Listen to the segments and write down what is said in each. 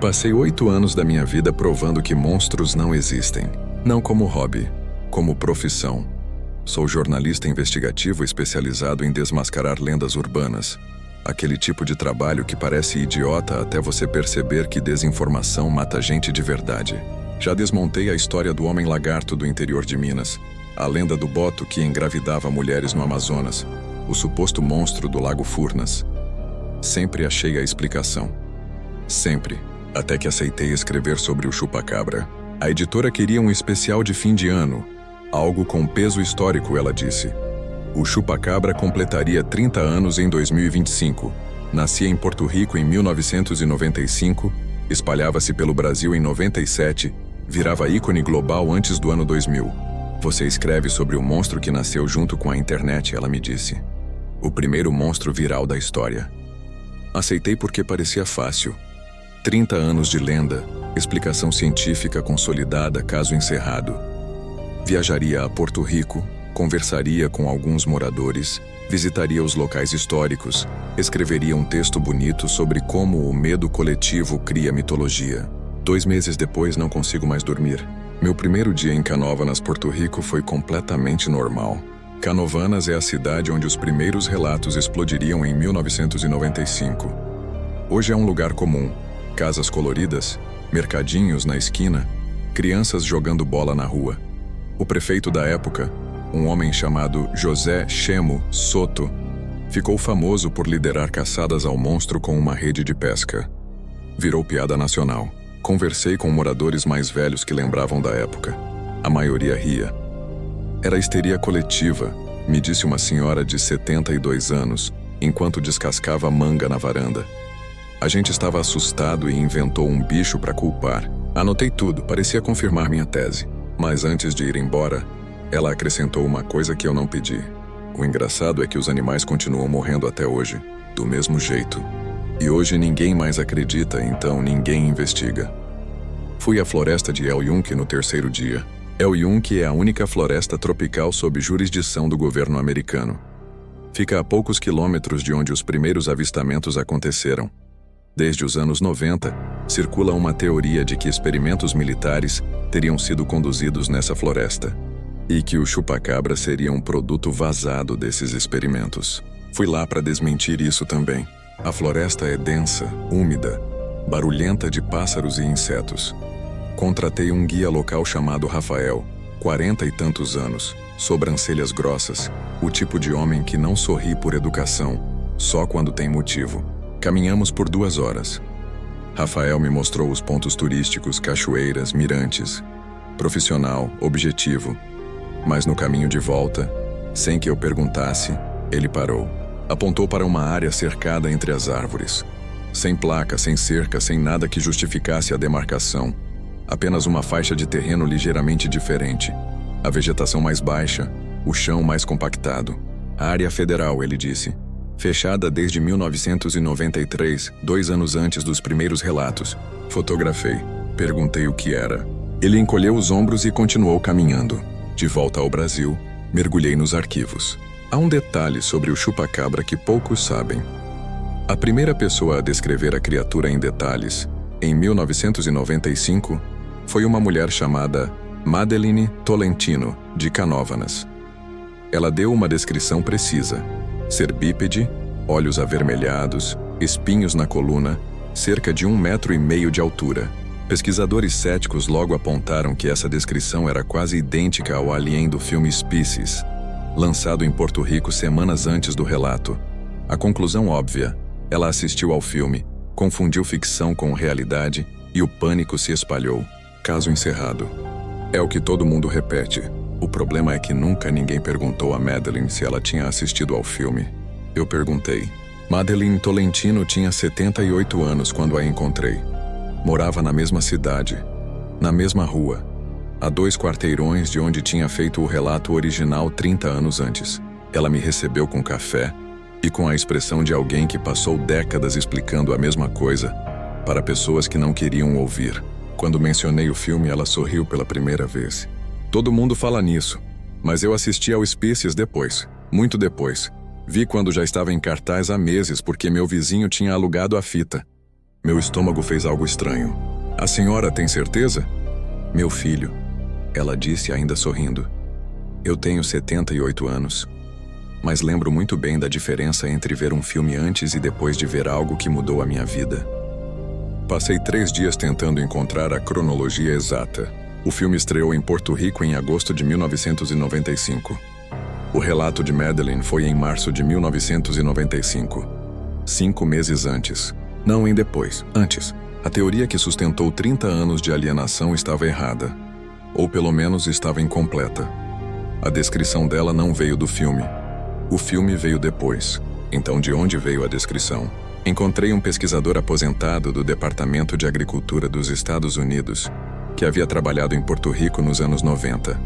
passei 8 anos da minha vida provando que monstros não existem. Não como hobby, como profissão. Sou jornalista investigativo especializado em desmascarar lendas urbanas. Aquele tipo de trabalho que parece idiota até você perceber que desinformação mata gente de verdade. Já desmontei a história do homem-lagarto do interior de Minas, a lenda do boto que engravidava mulheres no Amazonas, o suposto monstro do Lago Furnas. Sempre achei a explicação. Sempre. Até que aceitei escrever sobre o chupacabra. A editora queria um especial de fim de ano. Algo com peso histórico, ela disse. O chupacabra completaria 30 anos em 2025. Nascia em Porto Rico em 1995, espalhava-se pelo Brasil em 97, virava ícone global antes do ano 2000. Você escreve sobre o monstro que nasceu junto com a internet, ela me disse. O primeiro monstro viral da história. Aceitei porque parecia fácil. 30 anos de lenda, explicação científica consolidada, caso encerrado. Viajaria a Porto Rico, conversaria com alguns moradores, visitaria os locais históricos, escreveria um texto bonito sobre como o medo coletivo cria mitologia. 2 meses depois não consigo mais dormir. Meu primeiro dia em Canóvanas, Porto Rico foi completamente normal. Canóvanas é a cidade onde os primeiros relatos explodiriam em 1995. Hoje é um lugar comum. Casas coloridas, mercadinhos na esquina, crianças jogando bola na rua. O prefeito da época, um homem chamado José Chemo Soto, ficou famoso por liderar caçadas ao monstro com uma rede de pesca. Virou piada nacional. Conversei com moradores mais velhos que lembravam da época. A maioria ria. Era histeria coletiva, me disse uma senhora de 72 anos, enquanto descascava manga na varanda. A gente estava assustado e inventou um bicho para culpar. Anotei tudo, parecia confirmar minha tese. Mas antes de ir embora, ela acrescentou uma coisa que eu não pedi. O engraçado é que os animais continuam morrendo até hoje, do mesmo jeito. E hoje ninguém mais acredita, então ninguém investiga. Fui à floresta de El Yunque no 3º dia. El Yunque é a única floresta tropical sob jurisdição do governo americano. Fica a poucos quilômetros de onde os primeiros avistamentos aconteceram. Desde os anos 90, circula uma teoria de que experimentos militares teriam sido conduzidos nessa floresta e que o chupacabra seria um produto vazado desses experimentos. Fui lá para desmentir isso também. A floresta é densa, úmida, barulhenta de pássaros e insetos. Contratei um guia local chamado Rafael, 40 e tantos anos, sobrancelhas grossas, o tipo de homem que não sorri por educação, só quando tem motivo. Caminhamos por 2 horas. Rafael me mostrou os pontos turísticos, cachoeiras, mirantes. Profissional, objetivo. Mas no caminho de volta, sem que eu perguntasse, ele parou. Apontou para uma área cercada entre as árvores. Sem placa, sem cerca, sem nada que justificasse a demarcação. Apenas uma faixa de terreno ligeiramente diferente. A vegetação mais baixa, o chão mais compactado. A área federal, ele disse. Fechada desde 1993, 2 anos antes dos primeiros relatos. Fotografei. Perguntei o que era. Ele encolheu os ombros e continuou caminhando. De volta ao Brasil, mergulhei nos arquivos. Há um detalhe sobre o chupacabra que poucos sabem. A primeira pessoa a descrever a criatura em detalhes, em 1995, foi uma mulher chamada Madeline Tolentino, de Canóvanas. Ela deu uma descrição precisa. Ser bípede, olhos avermelhados, espinhos na coluna, cerca de 1,5 metro de altura. Pesquisadores céticos logo apontaram que essa descrição era quase idêntica ao alien do filme Species, lançado em Porto Rico semanas antes do relato. A conclusão óbvia, ela assistiu ao filme, confundiu ficção com realidade e o pânico se espalhou. Caso encerrado. É o que todo mundo repete. O problema é que nunca ninguém perguntou a Madeline se ela tinha assistido ao filme. Eu perguntei. Madeline Tolentino tinha 78 anos quando a encontrei. Morava na mesma cidade, na mesma rua, a 2 quarteirões de onde tinha feito o relato original 30 anos antes. Ela me recebeu com café e com a expressão de alguém que passou décadas explicando a mesma coisa para pessoas que não queriam ouvir. Quando mencionei o filme, ela sorriu pela primeira vez. Todo mundo fala nisso, mas eu assisti ao Species depois, muito depois. Vi quando já estava em cartaz há meses porque meu vizinho tinha alugado a fita. Meu estômago fez algo estranho. A senhora tem certeza? Meu filho, ela disse ainda sorrindo. Eu tenho 78 anos. Mas lembro muito bem da diferença entre ver um filme antes e depois de ver algo que mudou a minha vida. Passei 3 dias tentando encontrar a cronologia exata. O filme estreou em Porto Rico em agosto de 1995. O relato de Madeleine foi em março de 1995. 5 meses antes. Não em depois, antes. A teoria que sustentou 30 anos de alienação estava errada. Ou pelo menos estava incompleta. A descrição dela não veio do filme. O filme veio depois. Então de onde veio a descrição? Encontrei um pesquisador aposentado do Departamento de Agricultura dos Estados Unidos, que havia trabalhado em Porto Rico nos anos 90.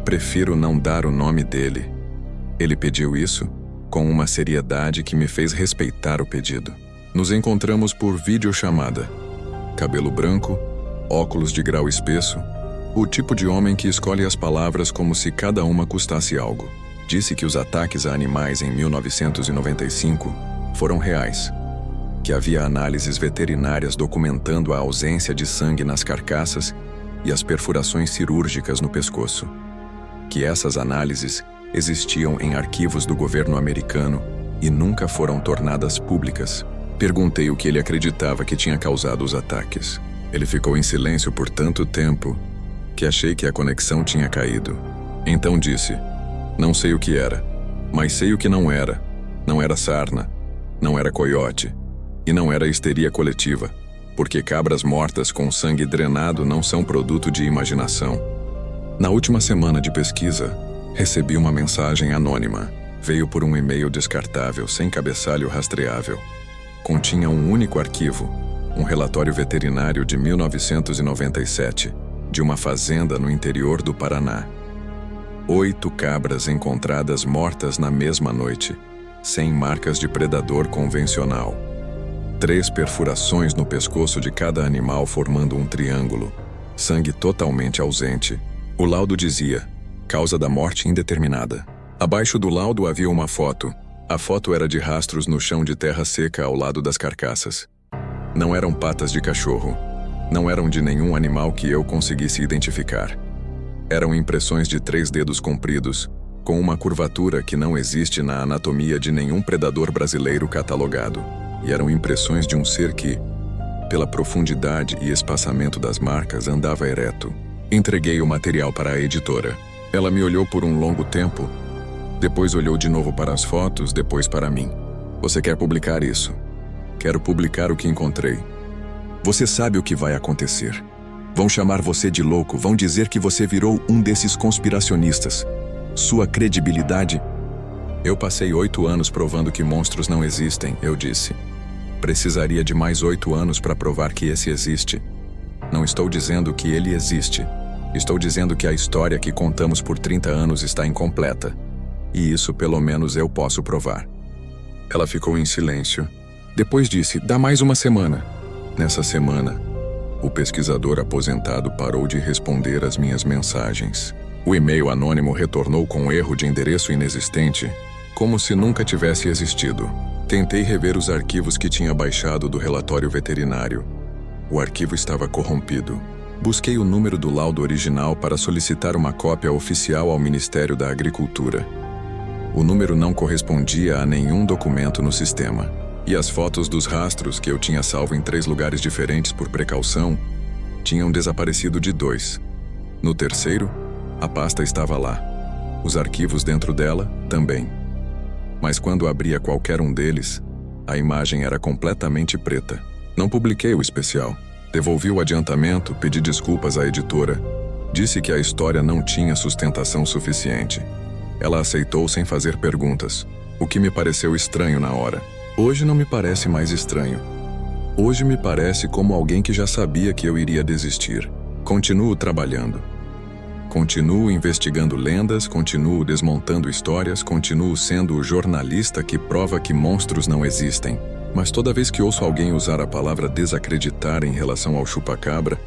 Prefiro não dar o nome dele. Ele pediu isso com uma seriedade que me fez respeitar o pedido. Nos encontramos por videochamada. Cabelo branco, óculos de grau espesso, o tipo de homem que escolhe as palavras como se cada uma custasse algo. Disse que os ataques a animais em 1995 foram reais, que havia análises veterinárias documentando a ausência de sangue nas carcaças e as perfurações cirúrgicas no pescoço, que essas análises existiam em arquivos do governo americano e nunca foram tornadas públicas. Perguntei o que ele acreditava que tinha causado os ataques. Ele ficou em silêncio por tanto tempo que achei que a conexão tinha caído. Então disse: não sei o que era, mas sei o que não era. Não era sarna, não era coiote, e não era histeria coletiva, porque cabras mortas com sangue drenado não são produto de imaginação. Na última semana de pesquisa, recebi uma mensagem anônima. Veio por um e-mail descartável, sem cabeçalho rastreável. Continha um único arquivo, um relatório veterinário de 1997, de uma fazenda no interior do Paraná. 8 cabras encontradas mortas na mesma noite, sem marcas de predador convencional. 3 perfurações no pescoço de cada animal formando um triângulo, sangue totalmente ausente. O laudo dizia: causa da morte indeterminada. Abaixo do laudo havia uma foto. A foto era de rastros no chão de terra seca ao lado das carcaças. Não eram patas de cachorro. Não eram de nenhum animal que eu conseguisse identificar. Eram impressões de 3 dedos compridos, com uma curvatura que não existe na anatomia de nenhum predador brasileiro catalogado. E eram impressões de um ser que, pela profundidade e espaçamento das marcas, andava ereto. Entreguei o material para a editora. Ela me olhou por um longo tempo. Depois olhou de novo para as fotos, depois para mim. Você quer publicar isso? Quero publicar o que encontrei. Você sabe o que vai acontecer. Vão chamar você de louco, vão dizer que você virou um desses conspiracionistas. Sua credibilidade... Eu passei 8 anos provando que monstros não existem, eu disse. Precisaria de mais 8 anos para provar que esse existe. Não estou dizendo que ele existe. Estou dizendo que a história que contamos por 30 anos está incompleta. E isso, pelo menos, eu posso provar. Ela ficou em silêncio. Depois disse: dá mais uma semana. Nessa semana, o pesquisador aposentado parou de responder às minhas mensagens. O e-mail anônimo retornou com um erro de endereço inexistente, como se nunca tivesse existido. Tentei rever os arquivos que tinha baixado do relatório veterinário. O arquivo estava corrompido. Busquei o número do laudo original para solicitar uma cópia oficial ao Ministério da Agricultura. O número não correspondia a nenhum documento no sistema. E as fotos dos rastros que eu tinha salvo em 3 lugares diferentes por precaução tinham desaparecido de 2. No terceiro, a pasta estava lá. Os arquivos dentro dela também. Mas quando abria qualquer um deles, a imagem era completamente preta. Não publiquei o especial. Devolvi o adiantamento, pedi desculpas à editora. Disse que a história não tinha sustentação suficiente. Ela aceitou sem fazer perguntas, o que me pareceu estranho na hora. Hoje não me parece mais estranho. Hoje me parece como alguém que já sabia que eu iria desistir. Continuo trabalhando. Continuo investigando lendas, continuo desmontando histórias, continuo sendo o jornalista que prova que monstros não existem. Mas toda vez que ouço alguém usar a palavra desacreditar em relação ao chupacabra,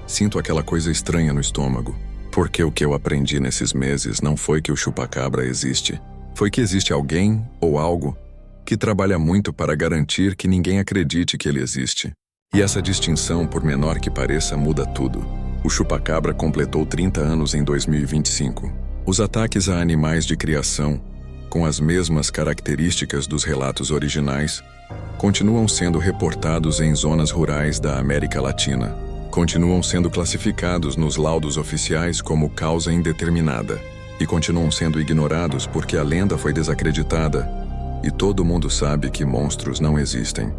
sinto aquela coisa estranha no estômago. Porque o que eu aprendi nesses meses não foi que o chupacabra existe. Foi que existe alguém ou algo que trabalha muito para garantir que ninguém acredite que ele existe. E essa distinção, por menor que pareça, muda tudo. O chupacabra completou 30 anos em 2025. Os ataques a animais de criação, com as mesmas características dos relatos originais, continuam sendo reportados em zonas rurais da América Latina. Continuam sendo classificados nos laudos oficiais como causa indeterminada. E continuam sendo ignorados porque a lenda foi desacreditada e todo mundo sabe que monstros não existem.